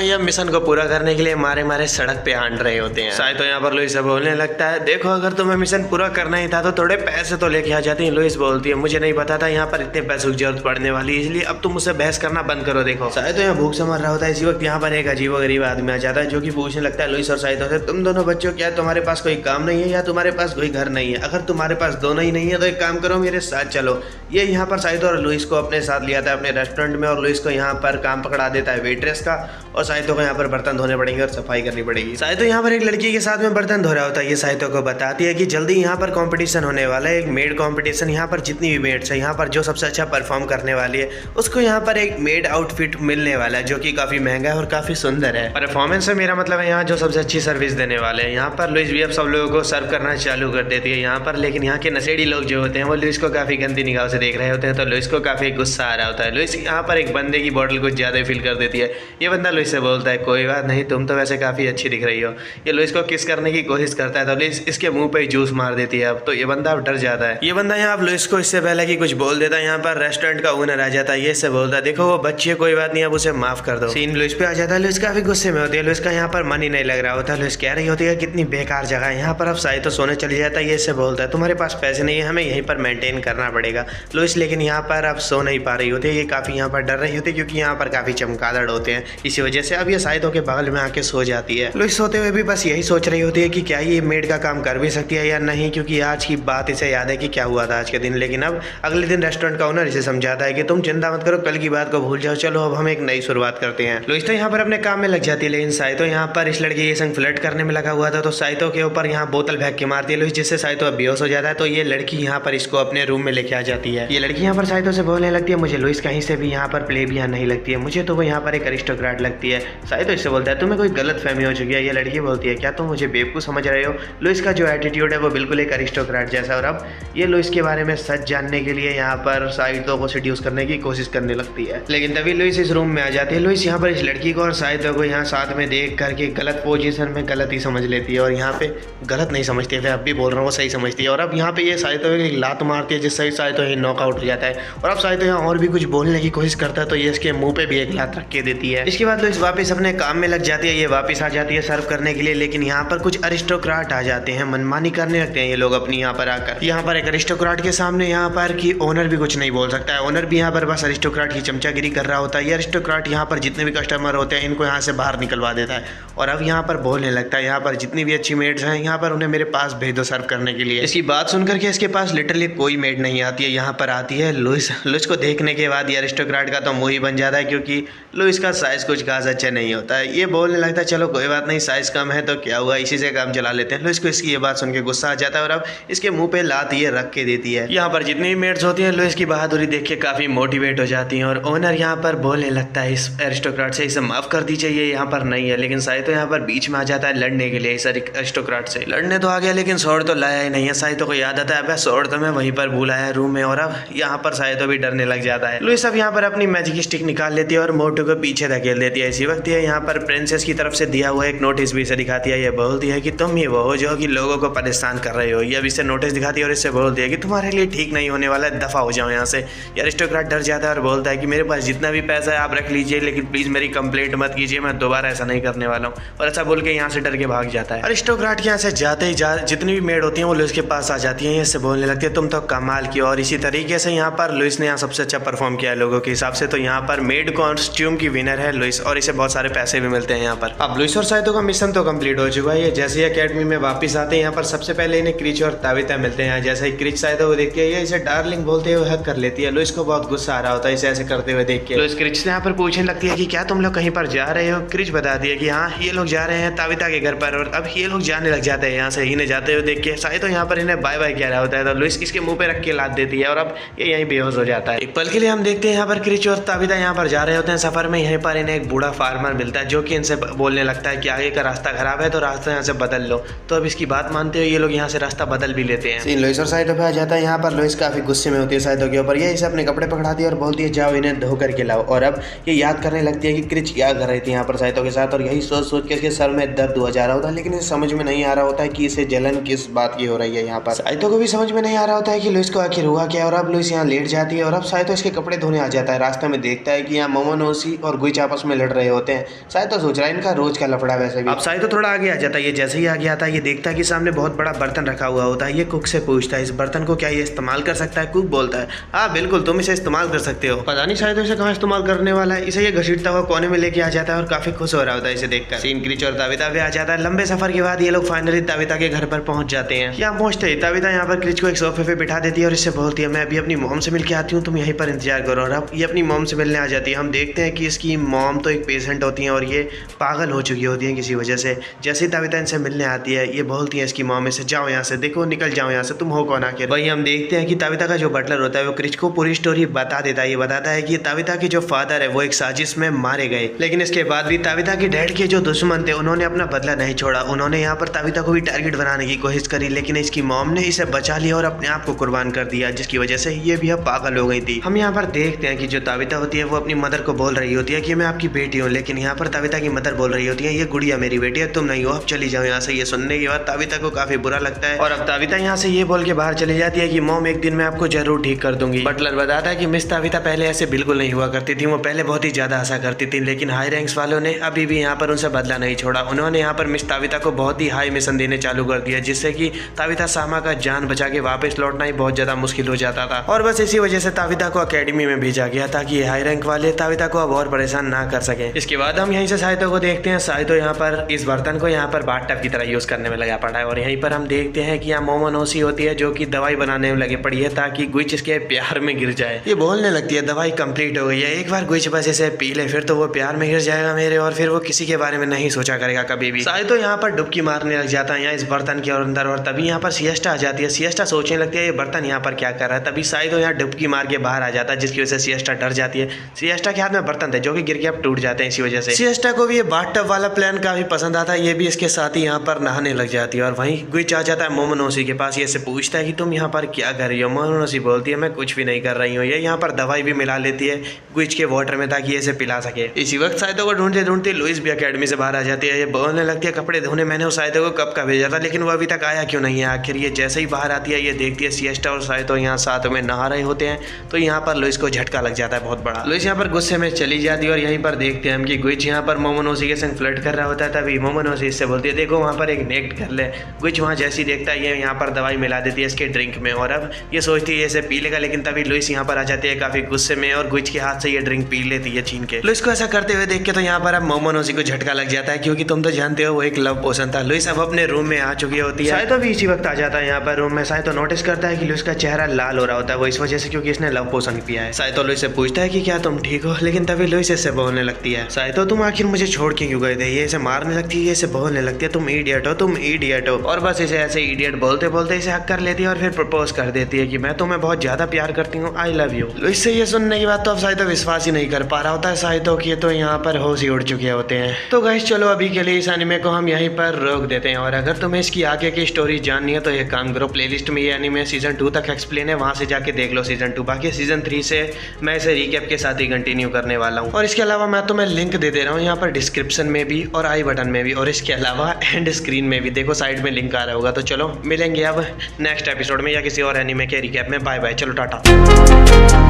ये मिशन को पूरा करने के लिए मारे मारे सड़क पे आंट रहे होते हैं। शायद तो यहाँ पर लुइस बोलने लगता है, देखो अगर तुम्हें मिशन पूरा करना ही था तो थोड़े पैसे तो लेके आ जाती है। लुइस बोलती है, मुझे नहीं पता था यहाँ पर इतने पैसों की जरूरत पड़ने वाली है, इसलिए अब तुम मुझसे बहस करना बंद करो। देखो शायद तो यहाँ भूख से मर रहा होता है। इसी वक्त यहाँ पर एक अजीब गरीब आदमी आ जाता है जो कि पूछने लगता है लुइस और शायद से, तुम दोनों बच्चों क्या तुम्हारे पास कोई काम नहीं है या तुम्हारे पास कोई घर नहीं है? अगर तुम्हारे पास दोनों ही नहीं है तो एक काम करो, मेरे साथ चलो। ये यहाँ पर शायद और लुइस को अपने साथ लिया था अपने रेस्टोरेंट में, और लुइस को यहाँ पर काम पकड़ा देता है वेट्रेस का, और साइतो को यहाँ पर बर्तन धोने पड़ेंगे और सफाई करनी पड़ेगी। साइतो यहाँ पर एक लड़की के साथ में बर्तन धो रहा होता है। ये साइतो को बताती है कि जल्दी यहाँ पर कंपटीशन होने वाला है, एक मेड कंपटीशन। यहाँ पर जितनी भी मेड्स है यहाँ पर जो सबसे अच्छा परफॉर्म करने वाली है उसको यहाँ पर एक मेड आउटफिट मिलने वाला है जो कि काफी महंगा है और काफी सुंदर है। परफॉर्मेंस से मेरा मतलब है यहाँ जो सबसे अच्छी सर्विस देने वाले हैं। यहाँ पर लुइस भी अब सब लोगों को सर्व करना चालू कर देती है यहाँ पर, लेकिन यहाँ के नशेड़ी लोग जो होते हैं वो लुइस को काफी गंदी निगाह से देख रहे होते हैं, तो लुइस को काफी गुस्सा आ रहा होता है। लुइस यहाँ पर एक बंदे की बॉटल कुछ ज्यादा फिल कर देती है। ये बंदा लुइस से बोलता है, कोई बात नहीं, तुम तो वैसे काफी अच्छी दिख रही हो। ये लुइस को किस करने की कोशिश करता है तो लुइस इसके मुंह पे जूस मार देती है। अब तो ये बंदा अब डर जाता है। ये बंदा यहाँ लुइस को इससे पहले कि कुछ बोल देता है यहाँ पर रेस्टोरेंट का ओनर आ जाता है। ये इससे बोलता है, देखो वो बच्ची है, कोई बात नहीं, अब उसे माफ कर दो। सीन लुइस पे आ जाता है। लुइस काफी गुस्से में होती है। लुइस का यहाँ पर मन ही नहीं लग रहा होता। लुइस कह रही होती है कितनी बेकार जगह है यहाँ पर, अब शायद तो सोने चली जाता है। ये इससे बोलता है, तुम्हारे पास पैसे नहीं है, हमें यहीं पर मेंटेन करना पड़ेगा। लुइस लेकिन यहाँ पर अब सो नहीं पा रही होती है। ये काफी यहाँ पर डर रही होती है क्योंकि यहाँ पर काफी चमगादड़ होते हैं, इसी वजह से अब ये शायद के बगल में आके सो जाती है। लुइस सोते हुए भी बस यही सोच रही होती है कि क्या ये मेड का काम कर भी सकती है या नहीं, क्योंकि आज की बात इसे याद है कि क्या हुआ था आज के दिन। लेकिन अब अगले दिन रेस्टोरेंट का ओनर इसे समझाता है कि तुम चिंता मत करो, कल की बात को भूल जाओ, चलो अब हम एक नई शुरुआत करते हैं। लुइस तो यहाँ पर अपने काम में लग जाती है, लेकिन साइतो यहाँ पर इस लड़के के संग फ्लर्ट करने में लगा हुआ था, तो साइतो के ऊपर यहाँ बोतल फेंक के मारती है लुइस, जिससे साइतो अब बेहोश हो जाता है। तो ये लड़की यहाँ पर इसको अपने रूम में लेके आ जाती है। ये लड़की यहाँ पर साइतो से बोलने लगती है, मुझे लुइस कहीं से भी यहाँ पर प्लेबियन नहीं लगती है, मुझे तो वो यहाँ पर एक अरिस्टोक्रेट लगती है। साइतो इससे बोलता है, तुम्हें कोई गलत फहमी हो चुकी है। ये लड़की बोलती है, क्या तुम मुझे बेवकूफ समझ रहे हो? लुइस का जो एटीट्यूड है वो बिल्कुल एक अरिस्टोक्रेट जैसा। और अब ये लुइस के बारे में सच जानने के लिए यहाँ पर साइतो को सेड्यूस करने की कोशिश करने लगती है। लेकिन तभी लुइस इस रूम में आ जाती है। लुइस यहाँ पर इस लड़की को और साइतो को यहाँ साथ में देख करके गलत पोजीशन में गलत ही समझ लेती है, और यहाँ पे गलत नहीं समझती है, अब भी बोल रहा हूँ, वो सही समझती है। और अब यहाँ पे ये साइतो एक लात मारती है जिससे साइतो ही नॉकआउट हो जाता है। और अब साइतो यहाँ और भी कुछ बोलने की कोशिश करता है तो ये इसके मुंह पे भी एक लात रख के देती है। इसके बाद लुइस वापस अपने काम में लग जाती है। ये वापस आ जाती है सर्व करने के लिए, लेकिन यहाँ पर कुछ अरिस्टोक्रेट आ जाते हैं, मनमानी करने लगते हैं ये लोग अपनी यहाँ पर आकर। यहाँ पर एक अरिस्टोक्रेट के सामने यहाँ पर कि ओनर भी कुछ नहीं बोल सकता है। ओनर भी यहाँ पर बस अरिस्टोक्रेट की चमचागिरी कर रहा होता है। ये अरिस्टोक्रेट यहाँ पर जितने भी कस्टमर होते हैं इनको यहाँ से बाहर निकलवा देता है, और अब यहाँ पर बोलने लगता है, यहाँ पर जितनी भी अच्छी मेड्स हैं यहाँ पर उन्हें मेरे पास भेज दो सर्व करने के लिए। इसकी बात सुनकर के इसके पास लिटरली कोई मेड नहीं आती है। यहाँ पर आती है लुइस। लुइस को देखने के बाद ये अरिस्टोक्रेट का तो मुंह ही बन जाता है, क्योंकि लुइस का साइज कुछ खास अच्छा नहीं होता है। ये बोलने लगता है, चलो कोई बात नहीं, साइज कम है तो क्या हुआ, इसी से काम चला लेते हैं। लुइस को इसकी ये बात सुन के गुस्सा आ जाता है और अब इसके मुंह पे लात ये रख के देती है। यहाँ पर जितनी भी मेड्स होती हैं लुइस की बहादुरी देख के काफी मोटिवेट हो जाती हैं, और ओनर यहाँ पर बोलने लगता है इस एरिस्टोक्रेट से, इसे माफ कर दीजिए, ये यहाँ पर नहीं है। लेकिन साइतो यहाँ पर बीच में आ जाता है लड़ने के लिए इस एरिस्टोक्रेट से। लड़ने तो आ गया लेकिन स्वॉर्ड तो लाया ही नहीं है। साइतो को याद आता है, अब स्वॉर्ड तो मैं वहीं पर भूला है रूम में, और अब यहाँ पर साइतो भी डरने लग जाता है। लुइस अब यहाँ पर अपनी मैजिक स्टिक निकाल लेती है और मोटू को पीछे धकेल देती है। इसी वक्त ये यहाँ पर प्रिंसेस की तरफ से दिया हुआ एक नोटिस भी इसे दिखाती है। ये बोलती है कि तुम ही वो हो जो कि लोगों को परेशान कर रहे हो। ये अब इसे नोटिस दिखाती है और इससे बोलती है कि तुम्हारे लिए ठीक नहीं होने वाला है, दफा हो जाओ यहाँ से। ये अरिस्टोक्रेट डर जाता है और बोलता है कि मेरे पास जितना भी पैसा है आप रख लीजिए, लेकिन प्लीज मेरी कंप्लेंट मत कीजिए, मैं दोबारा ऐसा नहीं करने वाला हूँ। और ऐसा बोल के यहाँ से डर के भाग जाता है। अरिस्टोक्रेट यहाँ से जाते ही जितनी भी मेड होती हैं वो लुइस के पास आ जाती हैं। इससे बोलने लगती है, तुम तो कमाल की। और इसी तरीके से यहाँ पर लुइस ने यहाँ सबसे अच्छा परफॉर्म किया है लोगों के हिसाब से। तो यहाँ पर मेड कॉस्ट्यूम की विनर है लुइस, और इसे बहुत सारे पैसे भी मिलते हैं यहाँ पर। अब लुइस और साइतो का मिशन तो कंप्लीट हो चुका है। ये जैसे अकेडमी में वापस आते हैं यहाँ पर सबसे पहले इन्हें क्रिच और ताबिता मिलते हैं। जैसे ही क्रिच साइतो को देखती है ये इसे डार्लिंग बोलते हुए हक कर लेती है। लुइस को बहुत गुस्सा आ रहा होता है इसे ऐसे करते हुए देख के। लुइस क्रिच से यहाँ पर पूछने लगती है कि क्या तुम लोग कहीं पर जा रहे हो? क्रिच बताती है कि हाँ ये लोग जा रहे हैं ताबिता के घर पर, और अब ये लोग जाने लग जाते हैं यहाँ से। इन्हें जाते हुए देख के साइतो यहाँ पर इन्हें बाय बाय कह रहा होता है, तो लुइस इसके मुंह पे रख के लाद देती है और अब ये यहीं बेहोश हो जाता है। एक पल के लिए हम देखते हैं यहाँ पर क्रिच और ताबिता यहाँ पर जा रहे होते हैं सफर में। यहीं पर इन्हें एक बूढ़ा फार्मर मिलता है जो कि इनसे बोलने लगता है कि आगे का रास्ता खराब है तो रास्ता यहाँ से बदल लो। तो अब इसकी बात मानते हुए ये लोग यहाँ से रास्ता बदल भी लेते हैं। लुइस और साइतो पे आ जाता है। यहाँ पर लुइस काफी गुस्से में होती है साइतो के ऊपर। ये इसे अपने कपड़े पकड़ाती है और बोलती है जाओ इन्हें धो करके लाओ। और अब ये याद करने लगती है कि क्रिच क्या कर रही थी यहाँ पर साइतो के साथ, और यही सोच सोच के इसके सर में दर्द हुआ जा रहा होता है। लेकिन इसे समझ में नहीं आ रहा होता है कि इसे जलन किस बात की हो रही है। यहाँ पर साइतो को भी समझ में नहीं आ रहा होता है कि लुइस को आखिर हुआ क्या। और अब लुइस यहाँ लेट जाती है और अब साइतो इसके कपड़े धोने आ जाता है। रास्ते में देखता है कि यहाँ मोमोनोसी और गुइच आपस में लड़ रहे होते हैं। साइतो सोच रहा है इनका रोज का लफड़ा वैसे भी। अब साइतो थोड़ा आगे आ जाता है। ये जैसे ही आगे आता है ये देखता है कि सामने बहुत बड़ा बर्तन रखा हुआ होता है। ये कुक से पूछता है इस बर्तन को क्या ये इस्तेमाल कर सकता है। कुक बोलता है हाँ बिल्कुल तुम इसे इस्तेमाल कर सकते हो। पता नहीं साइतो इसे कहाँ इस्तेमाल करने वाला है। इसे ये घसीटता हुआ कोने में लेके आ जाता है और काफी खुश हो रहा होता है इसे देखकर। सीन क्रीच और ताबिता भी आ जाता है। लंबे सफर के बाद ये लोग फाइनली ताबिता के घर पर पहुंच जाते हैं। यहाँ पहुंचते ही ताबिता यहाँ पर क्रिच को एक सोफे पे बिठा देती है और इससे बोलती है मैं अभी अपनी मॉम से मिलकर आती हूँ, तुम यहीं पर इंतजार करो। और अब ये अपनी मॉम से मिलने आ जाती है। हम देखते हैं कि इसकी मॉम तो एक पेशेंट होती है और ये पागल हो चुकी होती है किसी वजह से। जैसे ही ताबिता इनसे मिलने आती है ये बोलती है इसकी मॉम से जाओ यहाँ से, देखो निकल जाओ यहाँ से, तुम हो कौन आखिर। वही हम देखते हैं कि ताबिता का जो बटलर होता है वो क्रिच को पूरी स्टोरी बता देता है। ये बताता है कि ताबिता के जो फादर है वो एक साजिश में मारे गए, लेकिन इसके बाद भी ताबिता के डैड के जो दुश्मन थे उन्होंने अपना बदला नहीं छोड़ा। उन्होंने यहाँ पर ताबिता को भी टारगेट बनाने की कोशिश करी, लेकिन इसकी मॉम ने इसे बचा लिया और अपने आप को कुर्बान कर दिया, जिसकी वजह से ये भी अब पागल हो गई थी। हम यहाँ पर देखते हैं कि जो ताबिता होती है वो अपनी मदर को बोल रही होती है कि मैं आपकी बेटी हूँ, लेकिन यहाँ पर ताबिता की मदर बोल रही होती है ये गुड़िया मेरी बेटी है, तुम नहीं हो, अब चली जाओ यहाँ से। ये सुनने के बाद ताबिता को काफी बुरा लगता है और अब ताबिता यहाँ से ये बोल के बाहर चली जाती है कि मॉम एक दिन मैं आपको जरूर ठीक कर दूंगी। बटलर बताता है कि मिस ताबिता पहले ऐसे बिल्कुल नहीं हुआ करती थी, वो पहले बहुत ही ज्यादा हंसा करती थी, लेकिन हाई रैंक्स वालों ने अभी भी यहाँ पर उनसे बदला नहीं छोड़ा। उन्होंने यहाँ पर मिस ताबिता को बहुत ही हाई मिशन देने चालू कर दिया, जिससे कि ताबिता सामा का जान बचा के वापस लौटना ही बहुत ज्यादा मुश्किल हो जाता था। और बस इसी वजह से ताबिता को अकेडमी में भेजा गया ताकि ये हाई रैंक वाले ताबिता को अब और परेशान ना कर सके। इसके बाद हम यहीं से साइतो को देखते हैं। साइतो यहाँ पर इस बर्तन को यहाँ पर बाथटब की तरह यूज करने में लगा पड़ा है और यहीं पर हम देखते हैं कि यहाँ मोमोनोसी होती है जो कि दवाई बनाने में लगे पड़ी है ताकि गुइच इसके प्यार में गिर जाए। ये बोलने लगती है दवाई कंप्लीट हो गई है, एक बार गुइच बस इसे पी ले फिर तो वो प्यार में गिर जाएगा मेरे और फिर वो किसी के बारे में नहीं सोचा करेगा कभी भी। साइतो यहाँ पर डुबकी मारने लग जाता है यहाँ इस बर्तन के अंदर और तभी यहाँ पर सिएस्टा आ जाती है। सिएस्टा सोचने लगती है ये बर्तन यहाँ पर क्या कर रहा है, तभी साइतो यहाँ डुबकी मार के बाहर आ जाता है, जिसकी वजह से सिएस्टा डर जाती है। सिएस्टा के हाथ में बर्तन थे जो कि गिर के अब टूट जाते हैं। इसी वजह से सिएस्टा को भी ये बाथटब वाला प्लान काफी पसंद आता है, ये भी इसके साथ ही यहाँ पर नहाने लग जाती है और वहीं गुइच आ जाता है मोमोनोसी के पास। ये से पूछता है कि तुम यहाँ पर क्या कर रही हो। मोमोनोसी बोलती है मैं कुछ भी नहीं कर रही हूँ। ये यहाँ पर दवाई भी मिला लेती है गुइच के वाटर में ताकि इसे पिला सके। इसी वक्त साइतो को ढूंढते ढूंढते लुइस भी अकेडमी से बाहर आ जाती है। ये बोलने लगती है कपड़े धोने मैंने उस साइतो को कब का भेजा था, लेकिन वो अभी तक आया क्यों नहीं है आखिर। ये जैसे ही बाहर आती है ये देखती है सिएस्टा और साइतो यहाँ साथ में नहा रहे होते हैं, तो यहाँ पर लुइस को झटका लग जाता है बहुत बड़ा। लुइस यहाँ पर गुस्से में चली जाती है और यहीं पर देखते हैं हम कि गुइच यहाँ पर मोमोनोसी के संग फ्लर्ट कर रहा होता है। तभी मोमोनोसी इससे बोलती है देखो वहाँ पर एक नेक्ट कर ले। गुइच वहाँ जैसी देखता है ये यहाँ पर दवाई मिला देती है इसके ड्रिंक में और अब ये सोचती है इसे पी लेगा, लेकिन तभी लुइस यहाँ पर आ जाती है काफी गुस्से में और गुइच के हाथ से ये ड्रिंक पी लेती है छीन के। लुइस को ऐसा करते हुए देख के तो यहाँ पर अब मोमोनोसी को झटका लग जाता है, क्योंकि तुम तो जानते हो वो एक लव पोशन था। लुइस अब अपने रूम में आ चुकी होती है। साइतो भी इसी वक्त आ जाता है यहाँ पर रूम में। साइतो नोटिस करता है कि लुइस का चेहरा लाल हो रहा होता है, वो इस वजह से क्योंकि इसने लव पोशन पिया है। साइतो लुइस से पूछता है कि क्या तुम ठीक हो, लेकिन तभी लुइस इससे बोलने लगती है साइतो तुम आखिर मुझे छोड़ के क्यों गए थे। ये इसे मारने लगती है, इसे बोलने लगती है तुम इडियट हो, तुम इडियट हो। और बस इसे ऐसे इडियट बोलते बोलते इसे हक कर लेती है और फिर प्रपोज कर देती है कि मैं तुम्हें बहुत ज्यादा प्यार करती हूँ, आई लव यू। लुइस से ये सुनने के बाद तो अब साइतो विश्वास ही नहीं कर पा रहा होता है साइतो की, तो यहाँ पर होश ही उड़ चुके होते हैं। तो गाइस चलो अभी के लिए इस एनिमे को हम यहीं पर रोक देते हैं और अगर तुम्हें इसकी आगे की स्टोरी जाननी है तो ये काम करो, प्लेलिस्ट में ये एनिमे सीजन 2 तक एक्सप्लेन है, वहां से जाके देख लो सीजन 2। बाकी सीजन 3 से मैं इसे रिकैप के साथ ही कंटिन्यू करने वाला हूँ। और इसके अलावा मैं तुम्हें लिंक दे दे रहा हूँ यहाँ पर डिस्क्रिप्शन में भी और आई बटन में भी, और इसके अलावा एंड स्क्रीन में भी देखो साइड में लिंक आ रहा होगा। तो चलो मिलेंगे अब नेक्स्ट एपिसोड में या किसी और एनिमे के रिकैप में। बाय बाय, चलो टाटा।